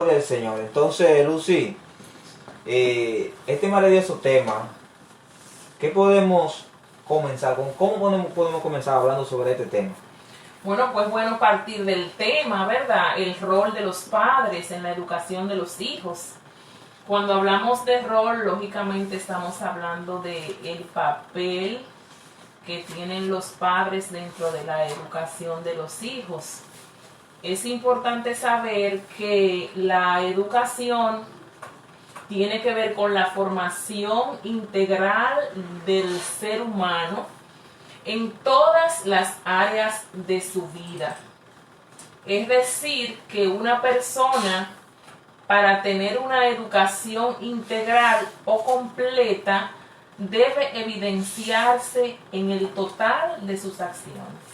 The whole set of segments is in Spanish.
Gloria al Señor. Entonces, Lucy, este maravilloso tema, ¿qué podemos comenzar con? ¿Cómo podemos comenzar hablando sobre este tema? Bueno, pues bueno partir del tema, ¿verdad? El rol de los padres en la educación de los hijos. Cuando hablamos de rol, lógicamente estamos hablando del papel que tienen los padres dentro de la educación de los hijos. Es importante saber que la educación tiene que ver con la formación integral del ser humano en todas las áreas de su vida. Es decir, que una persona, para tener una educación integral o completa, debe evidenciarse en el total de sus acciones.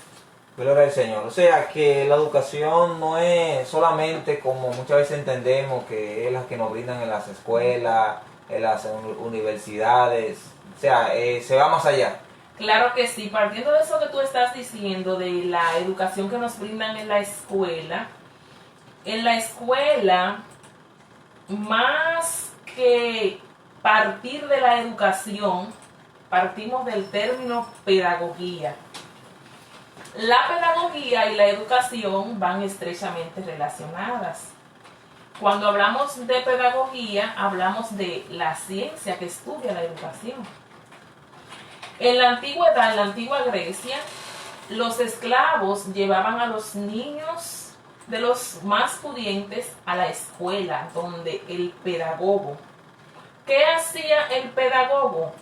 Gloria al Señor. O sea, que la educación no es solamente como muchas veces entendemos que es la que nos brindan en las escuelas, en las universidades. O sea, se va más allá. Claro que sí, partiendo de eso que tú estás diciendo, de la educación que nos brindan en la escuela, más que partir de la educación, partimos del término pedagogía. La pedagogía y la educación van estrechamente relacionadas. Cuando hablamos de pedagogía, hablamos de la ciencia que estudia la educación. En la antigüedad, en la antigua Grecia, los esclavos llevaban a los niños de los más pudientes a la escuela, donde el pedagogo. ¿Qué hacía el pedagogo?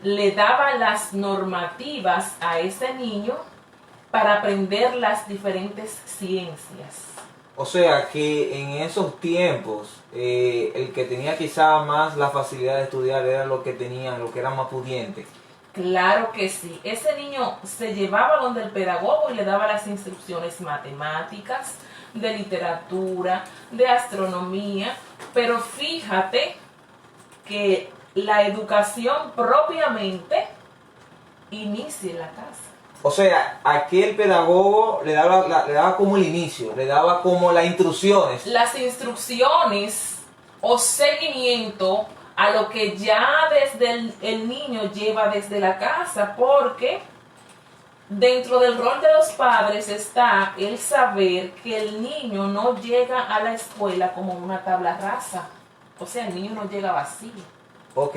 Le daba las normativas a ese niño para aprender las diferentes ciencias. O sea, que en esos tiempos, el que tenía quizá más la facilidad de estudiar era lo que era más pudiente. Claro que sí. Ese niño se llevaba donde el pedagogo y le daba las instrucciones matemáticas, de literatura, de astronomía, pero fíjate que la educación propiamente inicia en la casa. O sea, aquel pedagogo le daba como el inicio, le daba como las instrucciones. Las instrucciones o seguimiento a lo que ya desde el niño lleva desde la casa, porque dentro del rol de los padres está el saber que el niño no llega a la escuela como una tabla rasa. O sea, el niño no llega vacío. Ok.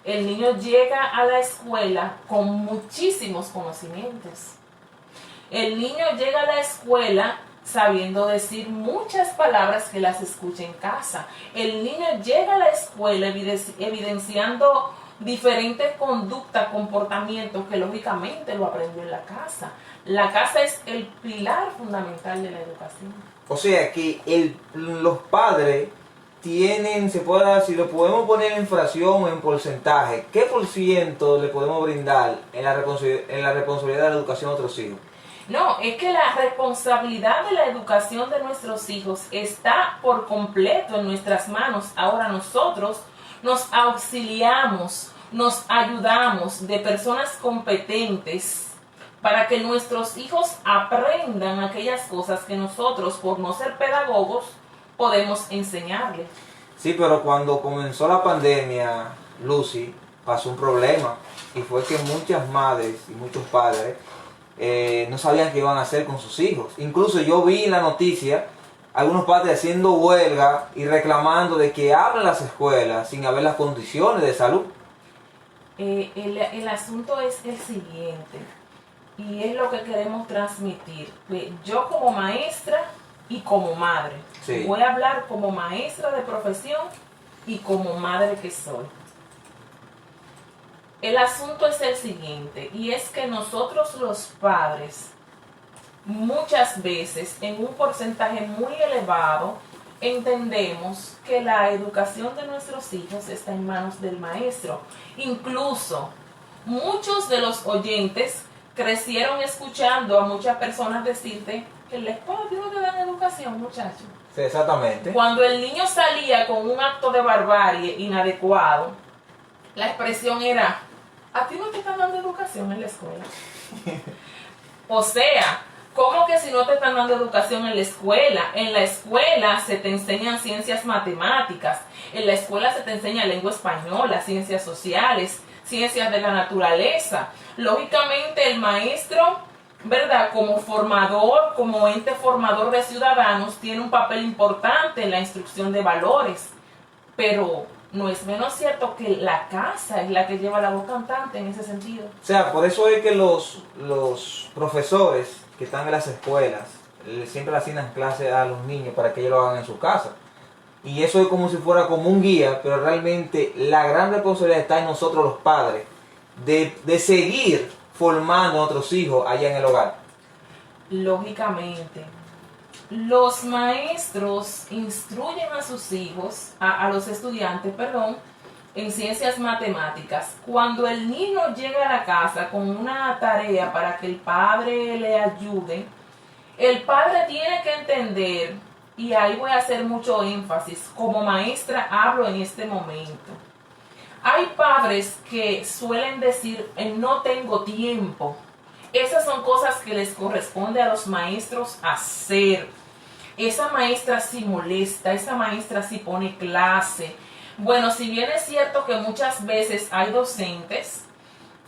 El niño llega a la escuela con muchísimos conocimientos. El niño llega a la escuela sabiendo decir muchas palabras que las escucha en casa. El niño llega a la escuela evidenciando diferentes conductas, comportamientos que lógicamente lo aprendió en la casa. La casa es el pilar fundamental de la educación. O sea que los padres tienen, si lo podemos poner en fracción o en porcentaje, ¿qué por ciento le podemos brindar en la responsabilidad de la educación de otros hijos? No, es que la responsabilidad de la educación de nuestros hijos está por completo en nuestras manos. Ahora nosotros nos auxiliamos, nos ayudamos de personas competentes para que nuestros hijos aprendan aquellas cosas que nosotros, por no ser pedagogos, podemos enseñarles. Sí, pero cuando comenzó la pandemia, Lucy, pasó un problema y fue que muchas madres y muchos padres no sabían qué iban a hacer con sus hijos. Incluso yo vi en la noticia algunos padres haciendo huelga y reclamando de que abran las escuelas sin haber las condiciones de salud. El asunto es el siguiente, y es lo que queremos transmitir. Yo como maestra y como madre, sí. Voy a hablar como maestra de profesión y como madre que soy. El asunto es el siguiente, y es que nosotros los padres, muchas veces, en un porcentaje muy elevado, entendemos que la educación de nuestros hijos está en manos del maestro. Incluso, muchos de los oyentes crecieron escuchando a muchas personas decirte que en la escuela no te dan educación, muchachos. Sí, exactamente. Cuando el niño salía con un acto de barbarie inadecuado, la expresión era: ¿a ti no te están dando educación en la escuela? O sea, ¿Cómo que si no te están dando educación en la escuela? En la escuela se te enseñan ciencias matemáticas, en la escuela se te enseña lengua española, ciencias sociales, ciencias de la naturaleza. Lógicamente el maestro, ¿verdad? Como formador, como ente formador de ciudadanos, tiene un papel importante en la instrucción de valores, pero no es menos cierto que la casa es la que lleva la voz cantante en ese sentido. O sea, por eso es que los profesores que están en las escuelas siempre le asignan clases a los niños para que ellos lo hagan en su casa. Y eso es como si fuera como un guía, pero realmente la gran responsabilidad está en nosotros los padres, de seguir formando a nuestros hijos allá en el hogar. Lógicamente, los maestros instruyen a sus hijos, a los estudiantes, perdón, en ciencias matemáticas. Cuando el niño llega a la casa con una tarea para que el padre le ayude, el padre tiene que entender, y ahí voy a hacer mucho énfasis, como maestra hablo en este momento. Hay padres que suelen decir, no tengo tiempo. Esas son cosas que les corresponde a los maestros hacer. Esa maestra sí molesta, esa maestra sí pone clase. Bueno, si bien es cierto que muchas veces hay docentes,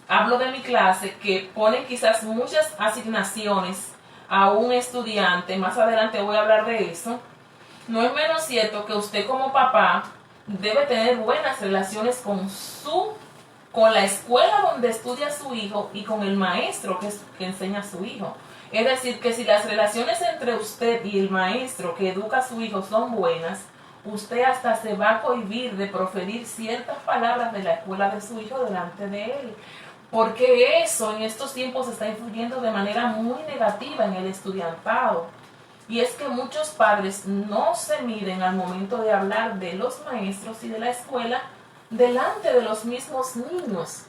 hablo de mi clase, que ponen quizás muchas asignaciones a un estudiante, más adelante voy a hablar de eso, no es menos cierto que usted como papá debe tener buenas relaciones con la escuela donde estudia su hijo y con el maestro que enseña a su hijo. Es decir, que si las relaciones entre usted y el maestro que educa a su hijo son buenas, usted hasta se va a cohibir de proferir ciertas palabras de la escuela de su hijo delante de él. Porque eso en estos tiempos está influyendo de manera muy negativa en el estudiantado. Y es que muchos padres no se miden al momento de hablar de los maestros y de la escuela delante de los mismos niños,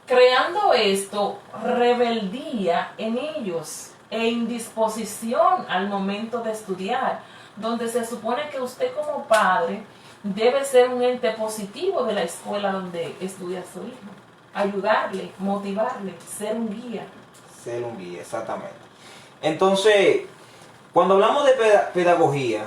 creando esto rebeldía en ellos e indisposición al momento de estudiar, donde se supone que usted como padre debe ser un ente positivo de la escuela donde estudia su hijo, ayudarle, motivarle, ser un guía. Ser un guía, exactamente. Entonces, cuando hablamos de pedagogía,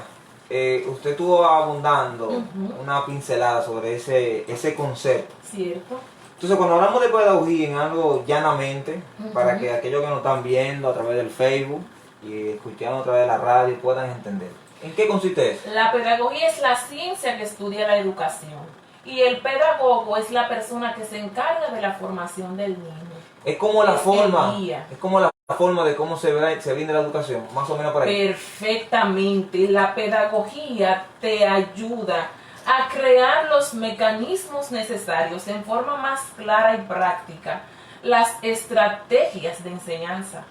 usted estuvo abundando una pincelada sobre ese concepto. Cierto. Entonces, cuando hablamos de pedagogía en algo llanamente, para que aquellos que nos están viendo a través del Facebook y escuchando a través de la radio puedan entender, ¿en qué consiste eso? La pedagogía es la ciencia que estudia la educación y el pedagogo es la persona que se encarga de la formación del niño. Es como la forma, guía. es como la forma de cómo se brinda la educación, más o menos por ahí. Perfectamente. La pedagogía te ayuda a crear los mecanismos necesarios en forma más clara y práctica, las estrategias de enseñanza.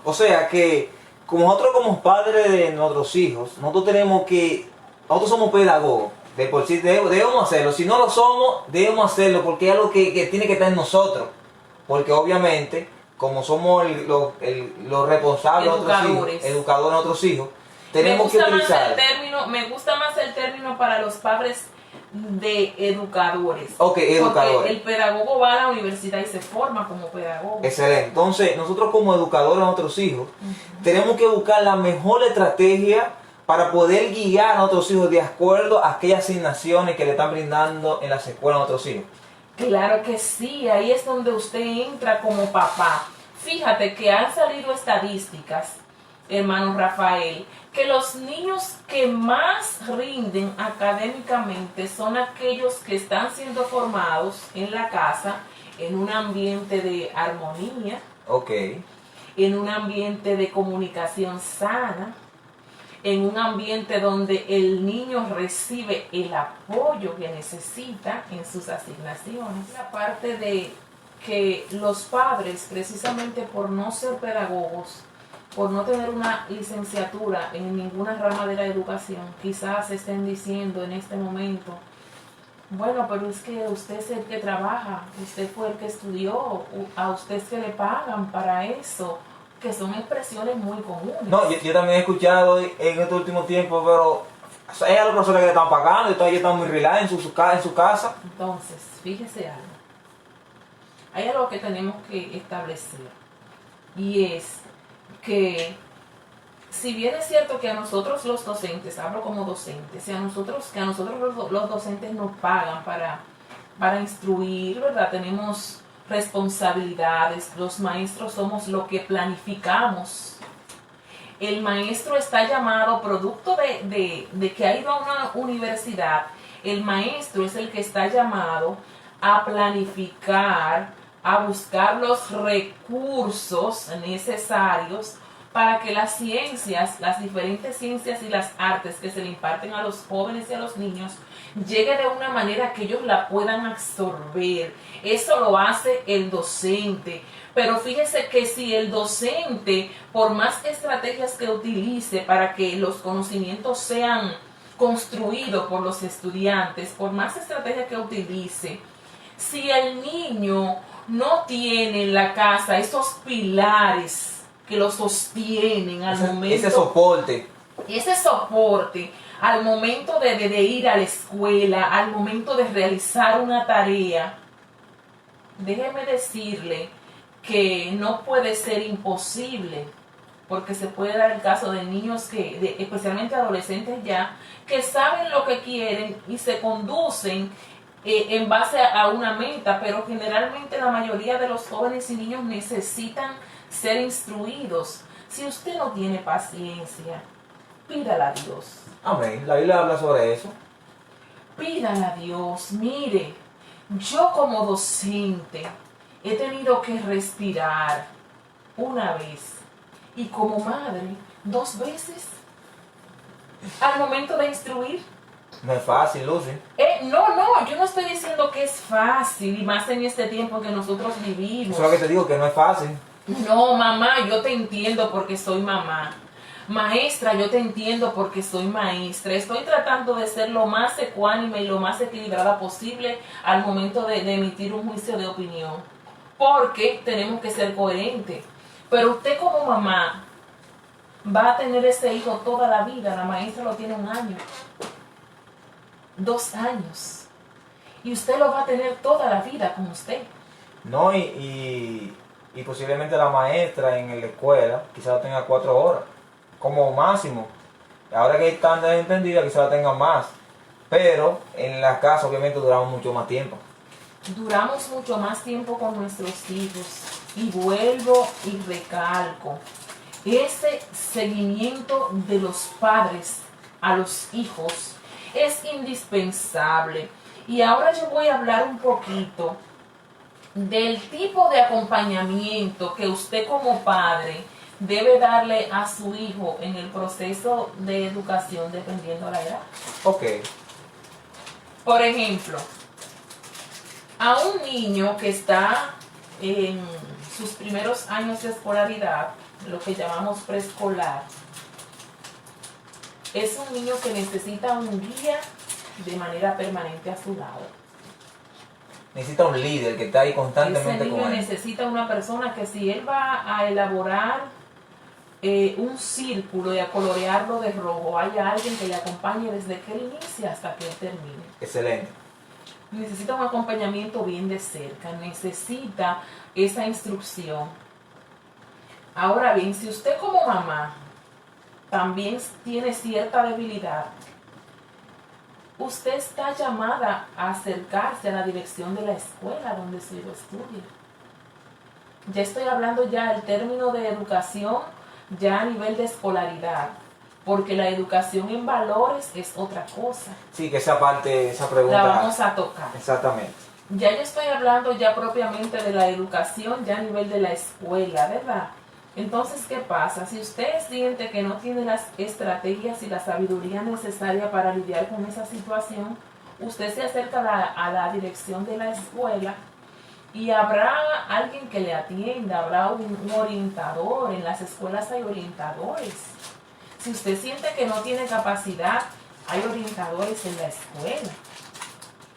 O sea que, como nosotros como padres de nuestros hijos, nosotros somos pedagogos, de por sí debemos hacerlo. Si no lo somos, debemos hacerlo porque es algo que tiene que estar en nosotros. Porque obviamente, como somos los responsables de nuestros hijos, educadores de nuestros hijos, tenemos que utilizar. Me gusta más el término para los padres de educadores. Ok, educadores. Porque el pedagogo va a la universidad y se forma como pedagogo. Excelente. Entonces, nosotros como educadores de nuestros hijos, tenemos que buscar la mejor estrategia para poder guiar a nuestros hijos de acuerdo a aquellas asignaciones que le están brindando en las escuelas a nuestros hijos. Claro que sí, ahí es donde usted entra como papá. Fíjate que han salido estadísticas, hermano Rafael, que los niños que más rinden académicamente son aquellos que están siendo formados en la casa, en un ambiente de armonía, en un ambiente de comunicación sana, en un ambiente donde el niño recibe el apoyo que necesita en sus asignaciones. La parte de que los padres, precisamente por no ser pedagogos, por no tener una licenciatura en ninguna rama de la educación, quizás estén diciendo en este momento, bueno, pero es que usted es el que trabaja, usted fue el que estudió, a usted es que le pagan para eso, que son expresiones muy comunes. No, yo también he escuchado en este último tiempo, pero hay a las personas que le están pagando y todavía están muy relajados en su casa. Entonces, fíjese algo. Hay algo que tenemos que establecer y es que si bien es cierto que a nosotros los docentes, hablo como docentes, que a nosotros los docentes nos pagan para instruir, ¿verdad? Tenemos responsabilidades, los maestros somos lo que planificamos. El maestro está llamado, producto de que ha ido a una universidad, el maestro es el que está llamado a planificar, a buscar los recursos necesarios para que las ciencias, las diferentes ciencias y las artes que se le imparten a los jóvenes y a los niños, llegue de una manera que ellos la puedan absorber. Eso lo hace el docente. Pero fíjese que si el docente, por más estrategias que utilice para que los conocimientos sean construidos por los estudiantes, por más estrategias que utilice, si el niño no tiene en la casa esos pilares que lo sostienen al momento, ese soporte al momento de ir a la escuela, al momento de realizar una tarea, déjeme decirle que no puede ser imposible, porque se puede dar el caso de niños especialmente adolescentes ya, que saben lo que quieren y se conducen en base a una meta, pero generalmente la mayoría de los jóvenes y niños necesitan ser instruidos. Si usted no tiene paciencia, pídala a Dios. Amén. La Biblia habla sobre eso. Pídala a Dios. Mire, yo como docente he tenido que respirar una vez y como madre 2 veces al momento de instruir. No es fácil, Lucy. No, yo no estoy diciendo que es fácil, y más en este tiempo que nosotros vivimos. Eso es lo que te digo, que no es fácil. No, mamá, yo te entiendo porque soy mamá. Maestra, yo te entiendo porque soy maestra. Estoy tratando de ser lo más ecuánime y lo más equilibrada posible al momento de emitir un juicio de opinión. Porque tenemos que ser coherentes. Pero usted como mamá va a tener ese hijo toda la vida. La maestra lo tiene 1 año, 2 años. Y usted lo va a tener toda la vida con usted. No, y posiblemente la maestra en la escuela quizás tenga 4 horas, como máximo. Ahora que están desentendidas quizás tengan más. Pero en la casa obviamente duramos mucho más tiempo. Duramos mucho más tiempo con nuestros hijos. Y vuelvo y recalco, ese seguimiento de los padres a los hijos es indispensable. Y ahora yo voy a hablar un poquito del tipo de acompañamiento que usted como padre debe darle a su hijo en el proceso de educación dependiendo de la edad. Ok. Por ejemplo, a un niño que está en sus primeros años de escolaridad, lo que llamamos preescolar, es un niño que necesita un guía de manera permanente a su lado. Necesita un líder que está ahí constantemente Ese con niño él. necesita una persona que si él va a elaborar un círculo y a colorearlo de rojo, haya alguien que le acompañe desde que él inicia hasta que él termine. Excelente. Necesita un acompañamiento bien de cerca, necesita esa instrucción. Ahora bien, si usted como mamá también tiene cierta debilidad, usted está llamada a acercarse a la dirección de la escuela donde su hijo estudia. Ya estoy hablando ya del término de educación, ya a nivel de escolaridad, porque la educación en valores es otra cosa. Sí, que esa parte, esa pregunta. La vamos a tocar. Exactamente. Ya yo estoy hablando ya propiamente de la educación, ya a nivel de la escuela, ¿verdad? Entonces, ¿qué pasa? Si usted siente que no tiene las estrategias y la sabiduría necesaria para lidiar con esa situación, usted se acerca a la dirección de la escuela y habrá alguien que le atienda, habrá un orientador. En las escuelas hay orientadores. Si usted siente que no tiene capacidad, hay orientadores en la escuela.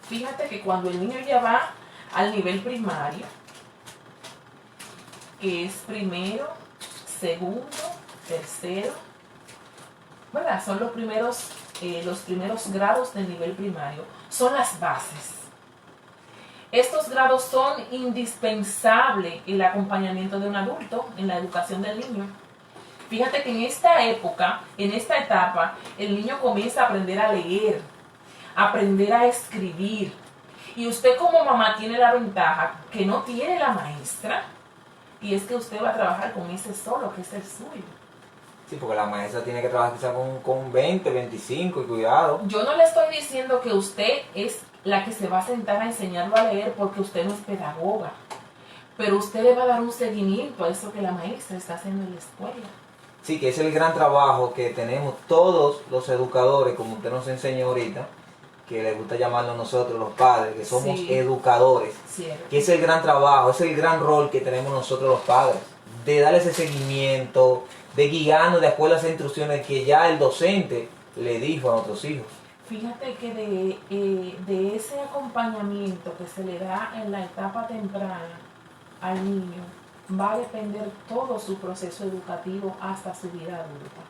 Fíjate que cuando el niño ya va al nivel primario, que es primero, segundo, tercero, ¿verdad? Son los primeros grados del nivel primario, son las bases. Estos grados son indispensables en el acompañamiento de un adulto, en la educación del niño. Fíjate que en esta época, en esta etapa, el niño comienza a aprender a leer, a aprender a escribir. Y usted como mamá tiene la ventaja que no tiene la maestra, y es que usted va a trabajar con ese solo, que es el suyo. Sí, porque la maestra tiene que trabajar quizá con 20, 25 y cuidado. Yo no le estoy diciendo que usted es la que se va a sentar a enseñarlo a leer porque usted no es pedagoga. Pero usted le va a dar un seguimiento a eso que la maestra está haciendo en la escuela. Sí, que es el gran trabajo que tenemos todos los educadores, como usted nos enseñó ahorita, que le gusta llamarnos nosotros los padres, que somos Sí. educadores. Cierto. Que es el gran trabajo, es el gran rol que tenemos nosotros los padres, de darle ese seguimiento, de guiarnos de acuerdo a esas instrucciones que ya el docente le dijo a nuestros hijos. Fíjate que de ese acompañamiento que se le da en la etapa temprana al niño, va a depender todo su proceso educativo hasta su vida adulta.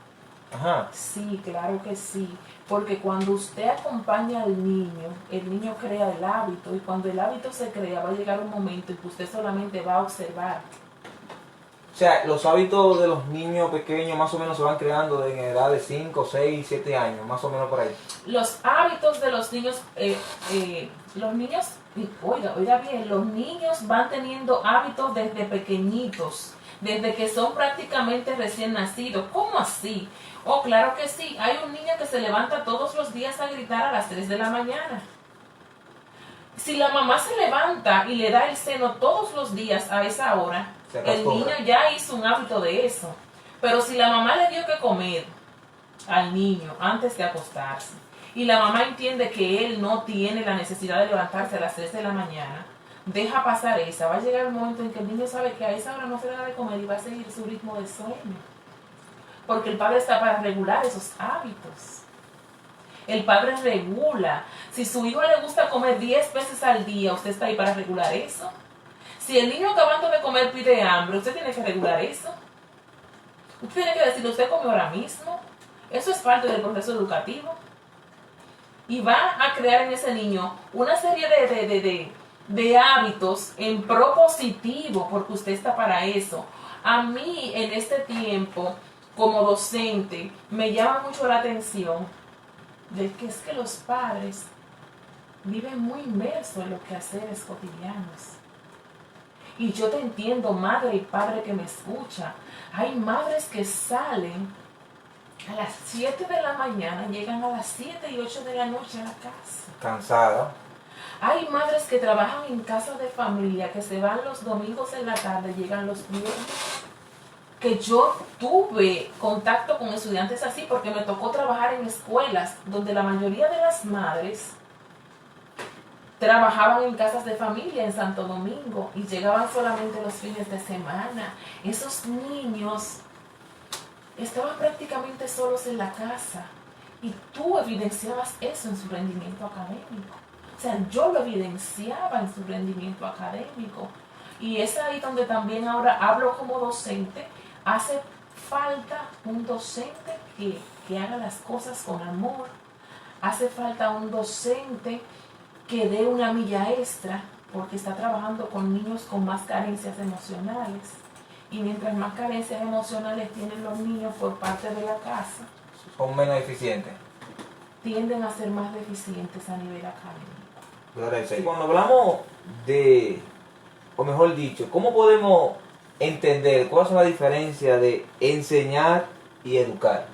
Ajá. Sí, claro que sí, porque cuando usted acompaña al niño, el niño crea el hábito, y cuando el hábito se crea va a llegar un momento en que usted solamente va a observar. O sea, los hábitos de los niños pequeños más o menos se van creando en edad de 5, 6, 7 años, más o menos por ahí. Los hábitos de los niños, oiga bien, los niños van teniendo hábitos desde pequeñitos, desde que son prácticamente recién nacidos. ¿Cómo así? Oh, claro que sí, hay un niño que se levanta todos los días a gritar a las 3 de la mañana. Si la mamá se levanta y le da el seno todos los días a esa hora, el niño ya hizo un hábito de eso. Pero si la mamá le dio que comer al niño antes de acostarse, y la mamá entiende que él no tiene la necesidad de levantarse a las 3 de la mañana, deja pasar esa, va a llegar el momento en que el niño sabe que a esa hora no se le da de comer y va a seguir su ritmo de sueño. Porque el padre está para regular esos hábitos. El padre regula. Si su hijo le gusta comer 10 veces al día, usted está ahí para regular eso. Si el niño acabando de comer pide hambre, usted tiene que regular eso. Usted tiene que decirle, usted come ahora mismo. Eso es parte del proceso educativo. Y va a crear en ese niño una serie de hábitos en propositivo, porque usted está para eso. A mí, en este tiempo, como docente, me llama mucho la atención de que es que los padres viven muy inmersos en los quehaceres cotidianos. Y yo te entiendo, madre y padre que me escucha. Hay madres que salen a las 7 de la mañana, llegan a las 7 y 8 de la noche a la casa. Cansada. Hay madres que trabajan en casas de familia, que se van los domingos en la tarde, llegan los viernes. Que yo tuve contacto con estudiantes así porque me tocó trabajar en escuelas donde la mayoría de las madres trabajaban en casas de familia en Santo Domingo y llegaban solamente los fines de semana. Esos niños estaban prácticamente solos en la casa y tú evidenciabas eso en su rendimiento académico. O sea, yo lo evidenciaba en su rendimiento académico. Y es ahí donde también ahora hablo como docente. Hace falta un docente que haga las cosas con amor. Hace falta un docente que dé una milla extra porque está trabajando con niños con más carencias emocionales. Y mientras más carencias emocionales tienen los niños por parte de la casa, Son menos eficientes. tienden a ser más deficientes a nivel académico. Florencia, y cuando hablamos de, o mejor dicho, ¿cómo podemos entender cuál es la diferencia de enseñar y educar?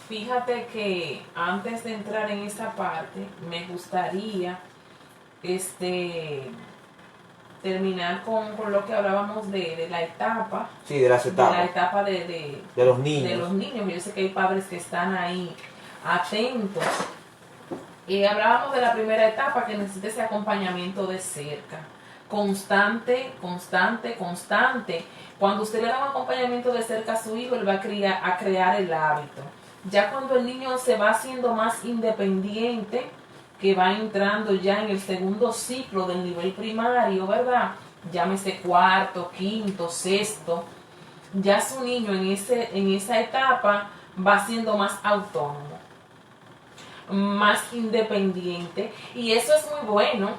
Fíjate que antes de entrar en esa parte, me gustaría terminar con lo que hablábamos de la etapa. Sí, de las De la etapas. etapa de De los niños. De los niños. Yo sé que hay padres que están ahí atentos. Hablábamos de la primera etapa que necesita ese acompañamiento de cerca. Constante, constante, constante. Cuando usted le da un acompañamiento de cerca a su hijo, él va a crear el hábito. Ya cuando el niño se va haciendo más independiente, que va entrando ya en el segundo ciclo del nivel primario, ¿verdad? Llámese cuarto, quinto, sexto. Ya su niño en esa etapa va siendo más autónomo, más independiente, y eso es muy bueno.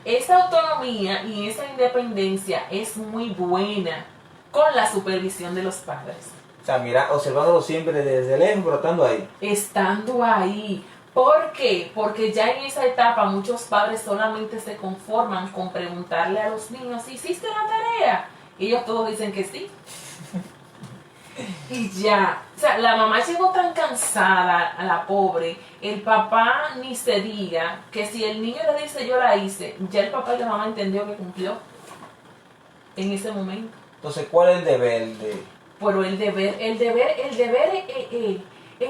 Esa autonomía y esa independencia es muy buena con la supervisión de los padres. O sea, mira, observándolo siempre desde lejos, pero estando ahí. Estando ahí. ¿Por qué? Porque ya en esa etapa muchos padres solamente se conforman con preguntarle a los niños, ¿hiciste la tarea? Y ellos todos dicen que sí. Y ya, o sea, la mamá llegó tan cansada, a la pobre, el papá ni se diga, que si el niño le dice yo la hice, ya el papá y la mamá entendió que cumplió en ese momento. Entonces, ¿cuál es el deber de...? Pero en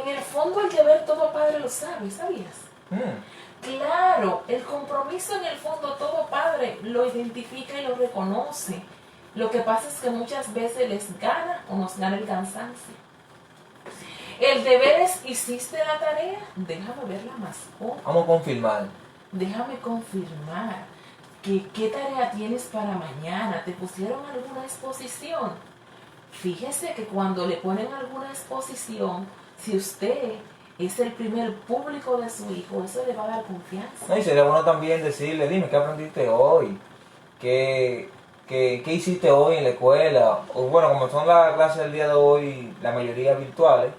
el fondo el deber todo padre lo sabe, ¿sabías? Claro, el compromiso en el fondo todo padre lo identifica y lo reconoce. Lo que pasa es que muchas veces les gana o nos gana el cansancio. El deber es, ¿hiciste la tarea? Déjame ver la mascota. Vamos a confirmar. Déjame confirmar. ¿Qué tarea tienes para mañana? ¿Te pusieron alguna exposición? Fíjese que cuando le ponen alguna exposición, si usted es el primer público de su hijo, eso le va a dar confianza. No, y sería bueno también decirle, dime, ¿qué aprendiste hoy? ¿Qué hiciste hoy en la escuela? O bueno, como son las clases del día de hoy, la mayoría virtuales,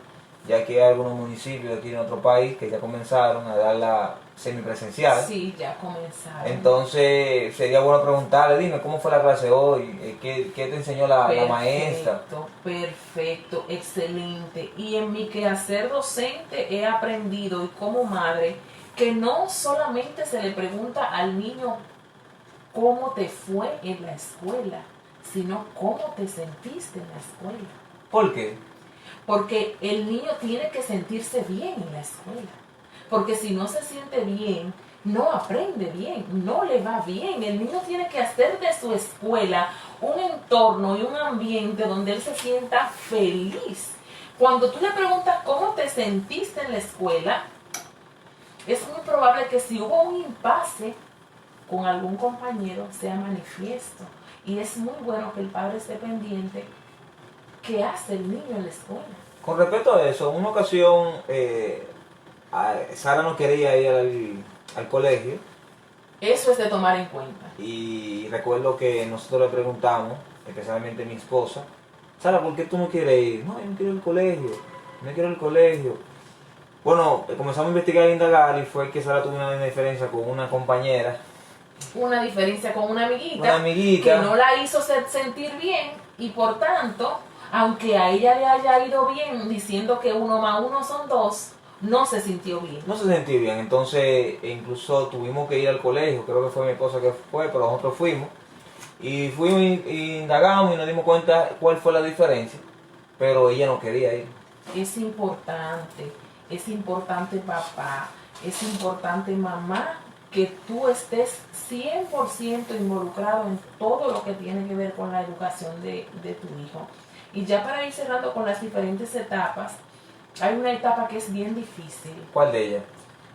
ya que hay algunos municipios aquí en otro país que ya comenzaron a dar la semipresencial. Sí, ya comenzaron. Entonces sería bueno preguntarle, dime, ¿cómo fue la clase hoy? ¿Qué te enseñó la maestra? Perfecto, excelente. Y en mi quehacer docente he aprendido, y como madre, que no solamente se le pregunta al niño cómo te fue en la escuela, sino cómo te sentiste en la escuela. ¿Por qué? Porque el niño tiene que sentirse bien en la escuela. Porque si no se siente bien, no aprende bien, no le va bien. El niño tiene que hacer de su escuela un entorno y un ambiente donde él se sienta feliz. Cuando tú le preguntas cómo te sentiste en la escuela, es muy probable que si hubo un impasse con algún compañero sea manifiesto. Y es muy bueno que el padre esté pendiente qué hace el niño en la escuela. Con respecto a eso, en una ocasión Sara no quería ir al colegio. Eso es de tomar en cuenta. Y recuerdo que nosotros le preguntamos, especialmente mi esposa, Sara, ¿por qué tú no quieres ir? No, yo no quiero ir al colegio, no quiero ir al colegio. Bueno, comenzamos a investigar e indagar y fue que Sara tuvo una diferencia con una compañera. Una diferencia con una amiguita que no la hizo sentir bien y por tanto, aunque a ella le haya ido bien diciendo que 1 más 1 son 2, no se sintió bien. No se sintió bien, entonces incluso tuvimos que ir al colegio, creo que fue mi esposa que fue, pero nosotros fuimos. Y fuimos y indagamos y nos dimos cuenta cuál fue la diferencia, pero ella no quería ir. Es importante papá, es importante mamá, que tú estés 100% involucrado en todo lo que tiene que ver con la educación de tu hijo. Y ya para ir cerrando con las diferentes etapas, hay una etapa que es bien difícil. ¿Cuál de ellas?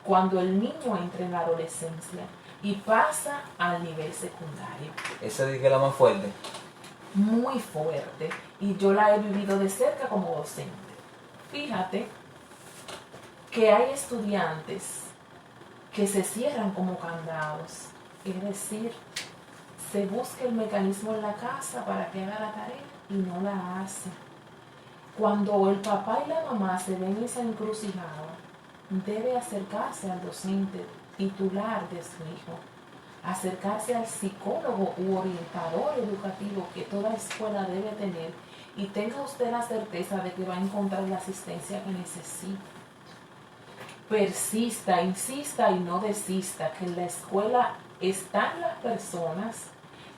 Cuando el niño entra en la adolescencia y pasa al nivel secundario. Esa es la más fuerte. Muy fuerte. Y yo la he vivido de cerca como docente. Fíjate que hay estudiantes que se cierran como candados. Es decir, se busca el mecanismo en la casa para que haga la tarea y no la hace. Cuando el papá y la mamá se ven en esa encrucijada, debe acercarse al docente titular de su hijo, acercarse al psicólogo u orientador educativo que toda escuela debe tener y tenga usted la certeza de que va a encontrar la asistencia que necesita. Persista, insista y no desista, que en la escuela están las personas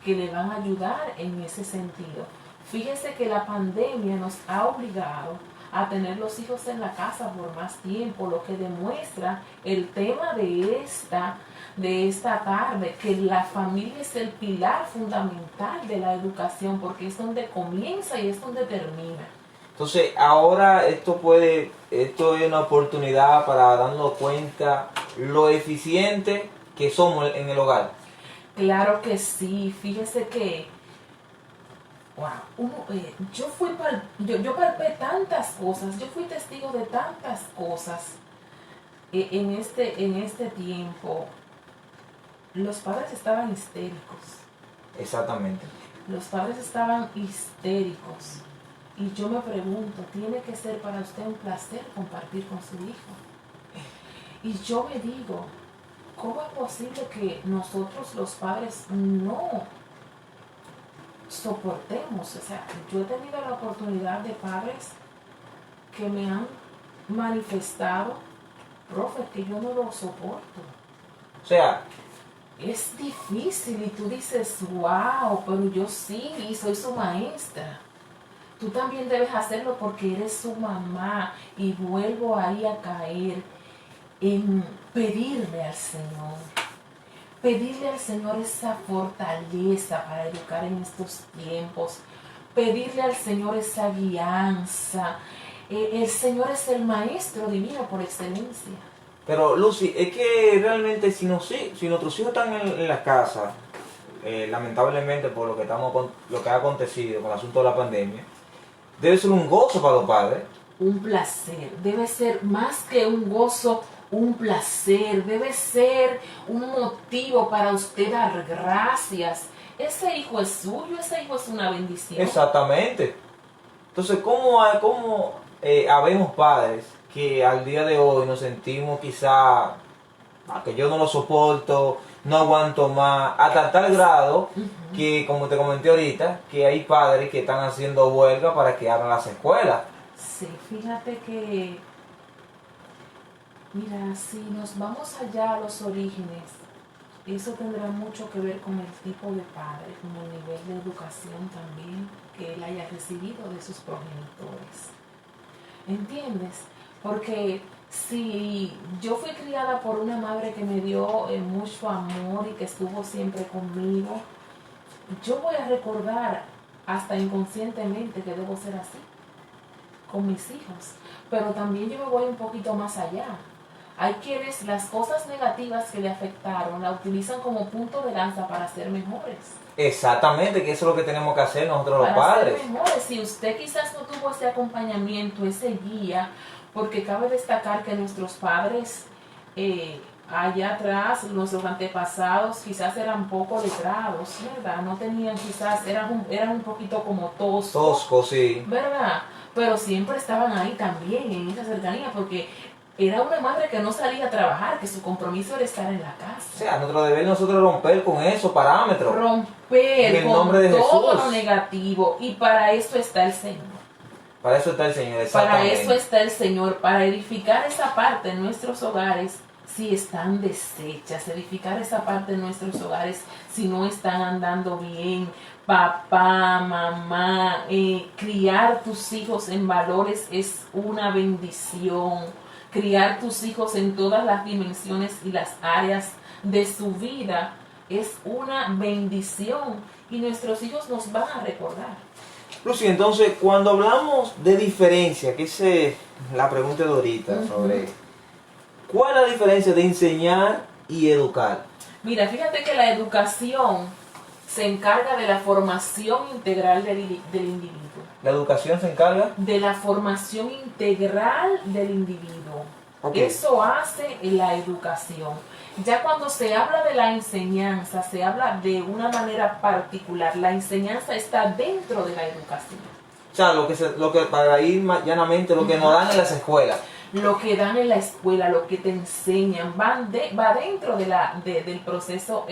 que le van a ayudar en ese sentido. Fíjese que la pandemia nos ha obligado a tener los hijos en la casa por más tiempo, lo que demuestra el tema de esta tarde, que la familia es el pilar fundamental de la educación, porque es donde comienza y es donde termina. Entonces, ahora esto es una oportunidad para darnos cuenta lo eficiente que somos en el hogar. Claro que sí, fíjese que yo palpé tantas cosas, yo fui testigo de tantas cosas en este tiempo. Los padres estaban histéricos. Exactamente. Los padres estaban histéricos. Y yo me pregunto, ¿tiene que ser para usted un placer compartir con su hijo? Y yo me digo, ¿cómo es posible que nosotros los padres no soportemos? O sea, yo he tenido la oportunidad de padres que me han manifestado, profe, que yo no lo soporto. O sea, Es difícil y tú dices, wow, pero yo sí, y soy su maestra. Tú también debes hacerlo porque eres su mamá. Y vuelvo ahí a caer en pedirle al Señor. Pedirle al Señor esa fortaleza para educar en estos tiempos. Pedirle al Señor esa guianza. El Señor es el maestro divino por excelencia. pero Lucy, es que realmente si nuestros hijos están en la casa, lamentablemente por lo que ha acontecido con el asunto de la pandemia, debe ser un gozo para los padres. Un placer, debe ser más que un gozo, un placer, debe ser un motivo para usted dar gracias. Ese hijo es suyo, ese hijo es una bendición. Exactamente. Entonces, ¿cómo habemos padres que al día de hoy nos sentimos quizá, que yo no lo soporto, no aguanto más, hasta tal grado que, como te comenté ahorita, que hay padres que están haciendo huelga para que abran las escuelas? Sí, fíjate que, mira, si nos vamos allá a los orígenes, eso tendrá mucho que ver con el tipo de padre, con el nivel de educación también que él haya recibido de sus progenitores. ¿Entiendes? Porque si yo fui criada por una madre que me dio mucho amor y que estuvo siempre conmigo, yo voy a recordar hasta inconscientemente que debo ser así con mis hijos. Pero también yo me voy un poquito más allá. Hay quienes las cosas negativas que le afectaron la utilizan como punto de lanza para ser mejores. Exactamente, que eso es lo que tenemos que hacer nosotros los Para padres. ser mejores. Si usted quizás no tuvo ese acompañamiento, ese guía, porque cabe destacar que nuestros padres allá atrás, nuestros antepasados quizás eran poco letrados, ¿verdad? No tenían quizás, eran un poquito como toscos. Tosco, sí. ¿Verdad? Pero siempre estaban ahí también, en esa cercanía, porque era una madre que no salía a trabajar, que su compromiso era estar en la casa. O sea, nuestro deber nosotros romper con esos parámetros. Romper En el con nombre de todo Jesús. lo negativo. Y para eso está el Señor. Para eso está el Señor, Para exactamente. eso está el Señor, para edificar esa parte en nuestros hogares si están deshechas, edificar esa parte en nuestros hogares si no están andando bien. Papá, mamá, criar tus hijos en valores es una bendición. Criar tus hijos en todas las dimensiones y las áreas de su vida es una bendición y nuestros hijos nos van a recordar. Lucy, entonces, cuando hablamos de diferencia, que es la pregunta de ahorita sobre ¿cuál es la diferencia de enseñar y educar? Mira, fíjate que la educación se encarga de la formación integral del individuo. ¿La educación se encarga? De la formación integral del individuo. Okay. Eso hace la educación. Ya cuando se habla de la enseñanza, se habla de una manera particular. La enseñanza está dentro de la educación. O sea, lo que para ir llanamente, lo que nos dan en las escuelas. Lo que dan en la escuela, lo que te enseñan, va dentro del proceso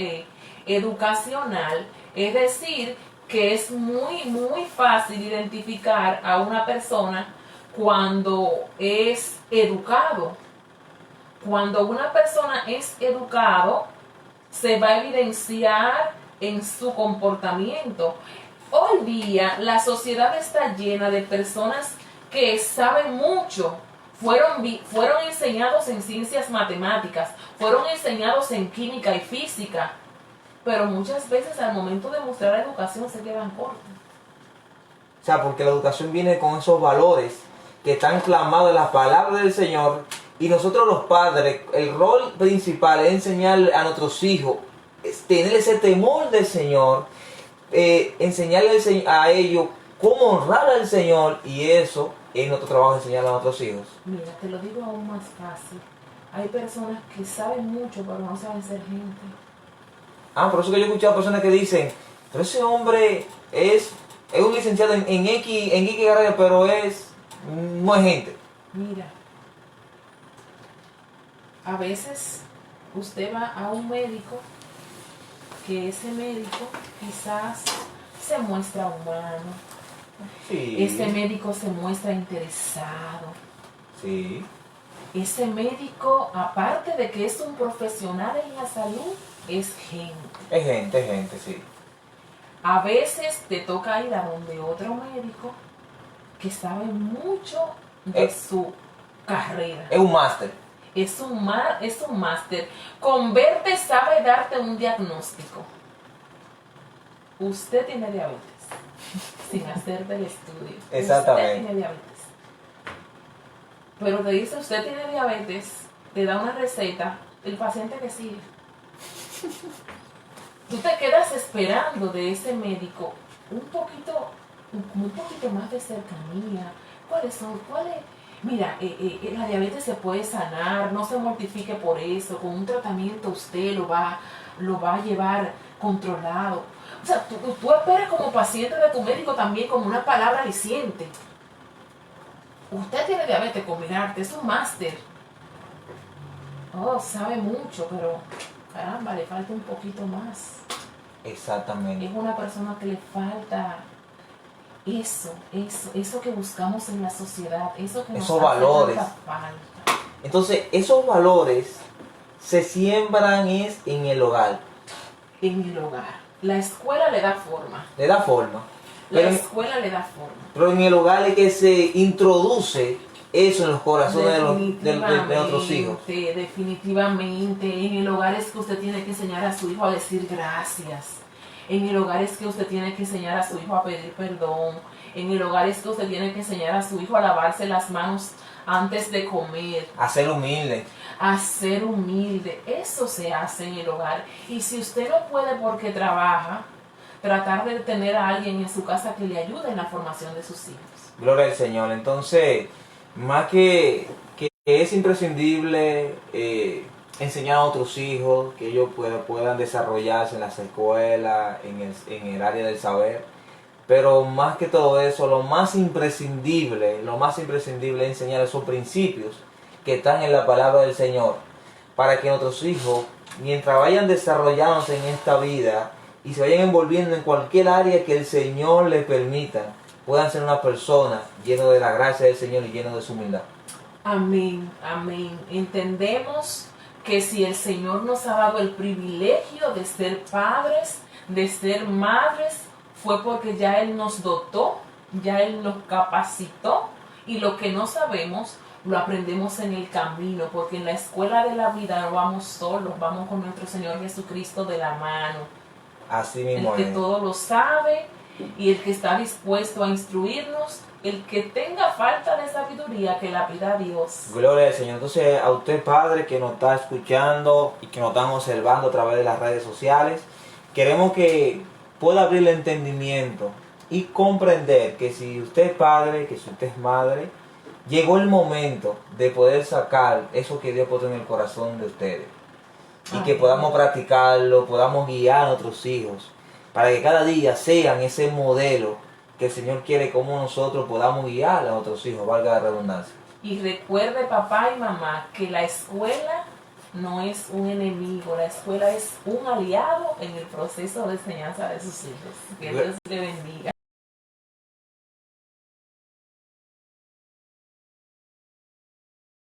educacional. Es decir, que es muy fácil identificar a una persona cuando es educado. Cuando una persona es educado, se va a evidenciar en su comportamiento. Hoy día la sociedad está llena de personas que saben mucho. Fueron enseñados en ciencias matemáticas, fueron enseñados en química y física, pero muchas veces al momento de mostrar la educación se quedan cortos. O sea, porque la educación viene con esos valores que están clamados en las palabras del Señor. Y nosotros los padres, el rol principal es enseñar a nuestros hijos, es tener ese temor del Señor, enseñarle a ellos cómo honrar al Señor, y eso es nuestro trabajo, enseñarle a nuestros hijos. Mira, te lo digo aún más fácil. Hay personas que saben mucho, pero no saben ser gente. Por eso que yo he escuchado personas que dicen, pero ese hombre es es un licenciado en X carrera, pero no es gente. Mira, a veces usted va a un médico, que ese médico quizás se muestra humano, Sí. ese médico se muestra interesado, Sí. ese médico, aparte de que es un profesional en la salud, es gente. Es gente, sí. A veces te toca ir a donde otro médico que sabe mucho de su carrera. Es un máster. Es un máster. Con verte sabe darte un diagnóstico. Usted tiene diabetes, sin hacer del estudio. Exactamente. Usted tiene diabetes. Pero te dice, usted tiene diabetes, te da una receta, el paciente que sigue. Tú te quedas esperando de ese médico un poquito más de cercanía. ¿Cuáles? Mira, la diabetes se puede sanar, no se mortifique por eso, con un tratamiento usted lo va a llevar controlado. O sea, tú esperas como paciente de tu médico también como una palabra aliciente. Usted tiene diabetes, combinarte, es un máster. Oh, sabe mucho, pero caramba, le falta un poquito más. Exactamente. Es una persona que le falta eso que buscamos en la sociedad, eso que nos Esos hace valores. tanta falta. Entonces, esos valores se siembran en el hogar. En el hogar. La escuela le da forma. Le da forma. La Pero, escuela le da forma. pero en el hogar es que se introduce eso en los corazones de nuestros hijos. Definitivamente. En el hogar es que usted tiene que enseñar a su hijo a decir gracias. En el hogar es que usted tiene que enseñar a su hijo a pedir perdón. En el hogar es que usted tiene que enseñar a su hijo a lavarse las manos antes de comer. A ser humilde. A ser humilde. Eso se hace en el hogar. Y si usted no puede porque trabaja, tratar de tener a alguien en su casa que le ayude en la formación de sus hijos. Gloria al Señor. Entonces, más que es imprescindible enseñar a otros hijos que ellos puedan desarrollarse en las escuelas, en el área del saber. Pero más que todo eso, lo más imprescindible es enseñar esos principios que están en la palabra del Señor, para que nuestros hijos, mientras vayan desarrollándose en esta vida y se vayan envolviendo en cualquier área que el Señor les permita, puedan ser una persona llena de la gracia del Señor y llena de su humildad. Amén, amén. Entendemos que si el Señor nos ha dado el privilegio de ser padres, de ser madres, fue porque ya Él nos dotó, ya Él nos capacitó, y lo que no sabemos lo aprendemos en el camino, porque en la escuela de la vida no vamos solos, vamos con nuestro Señor Jesucristo de la mano. Así mismo el que es. todo lo sabe y el que está dispuesto a instruirnos, el que tenga falta de sabiduría, que la pida a Dios. Gloria al Señor. Entonces, a usted, padre, que nos está escuchando y que nos están observando a través de las redes sociales, queremos que pueda abrir el entendimiento y comprender que si usted es padre, que si usted es madre, llegó el momento de poder sacar eso que Dios puso en el corazón de ustedes. Y que podamos practicarlo, podamos guiar a nuestros hijos, para que cada día sean ese modelo que el Señor quiere, como nosotros podamos guiar a nuestros hijos, valga la redundancia. Y recuerde, papá y mamá, que la escuela no es un enemigo, la escuela es un aliado en el proceso de enseñanza de sus hijos. Que Dios le bendiga.